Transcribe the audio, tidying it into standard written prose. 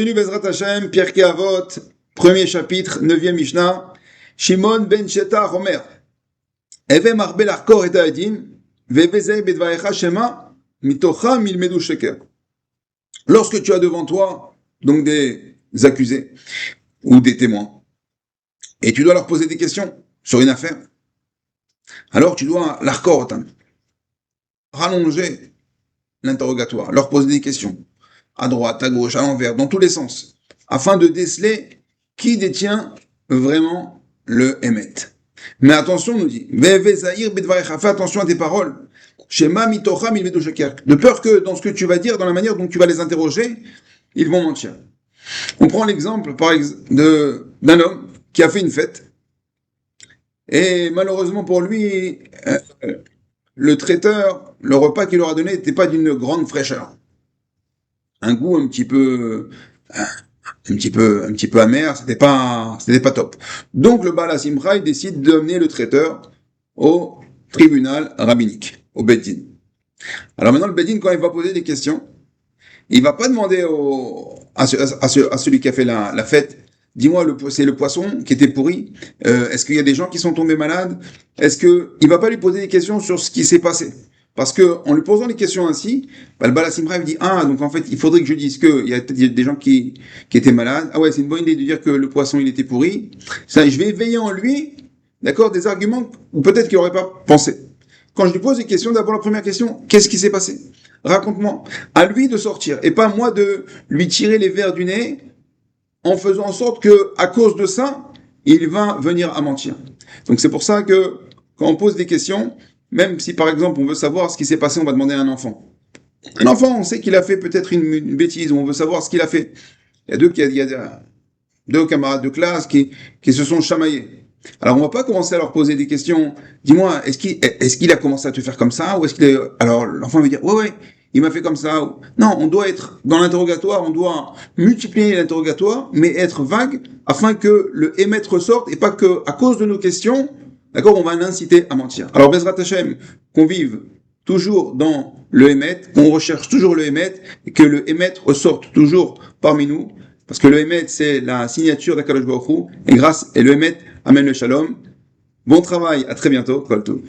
Bienvenue Bezrat Hashem, Pirkei Avot, premier chapitre, 9e Mishnah. Shimon ben Sheta Omer. Eve marbe l'arkor et ha'edim, veve zei bedvarecha shema, mitocha milmedu sheker. Lorsque tu as devant toi, donc des accusés, ou des témoins, et tu dois leur poser des questions sur une affaire, alors tu dois l'arkor, rallonger l'interrogatoire, leur poser des questions, à droite, à gauche, à l'envers, dans tous les sens, afin de déceler qui détient vraiment le Emet. Mais attention, nous dit, fais attention à tes paroles, de peur que dans ce que tu vas dire, dans la manière dont tu vas les interroger, ils vont mentir. On prend l'exemple, par exemple, d'un homme qui a fait une fête, et malheureusement pour lui, le traiteur, le repas qu'il leur a donné n'était pas d'une grande fraîcheur. Un goût un petit peu amer, c'était pas top. Donc le Baal HaSimcha, il décide d'amener le traiteur au tribunal rabbinique, au Beit Din. Alors maintenant, le Beit Din, quand il va poser des questions, il va pas demander à celui qui a fait la fête, dis-moi, c'est le poisson qui était pourri, est-ce qu'il y a des gens qui sont tombés malades, il va pas lui poser des questions sur ce qui s'est passé. Parce que en lui posant des questions ainsi, le Baal HaSimcha dit donc en fait il faudrait que je dise qu'il y a des gens qui étaient malades. Ah ouais, c'est une bonne idée de dire que le poisson il était pourri. Ça, je vais éveiller en lui, d'accord, des arguments ou peut-être qu'il n'aurait pas pensé. Quand je lui pose des questions, d'abord la première question, qu'est-ce qui s'est passé? Raconte-moi. À lui de sortir et pas moi de lui tirer les vers du nez en faisant en sorte que à cause de ça, il va venir à mentir. Donc c'est pour ça que quand on pose des questions, même si, par exemple, on veut savoir ce qui s'est passé, on va demander à un enfant. Un enfant, on sait qu'il a fait peut-être une bêtise, on veut savoir ce qu'il a fait. Il y a deux camarades de classe qui se sont chamaillés. Alors, on va pas commencer à leur poser des questions. Dis-moi, est-ce qu'il a commencé à te faire comme ça, ou est-ce qu'il est... Alors, l'enfant va dire, ouais, il m'a fait comme ça. Non, on doit être dans l'interrogatoire, on doit multiplier l'interrogatoire, mais être vague, afin que le émettre ressorte, et pas que, à cause de nos questions, d'accord, on va l'inciter à mentir. Alors, Bezrat Hashem, qu'on vive toujours dans le Emet, qu'on recherche toujours le Emet, et que le Emet ressorte toujours parmi nous, parce que le Emet, c'est la signature d'Akadosh Baruch Hu, et le Emet amène le Shalom. Bon travail, à très bientôt, Kol Tov.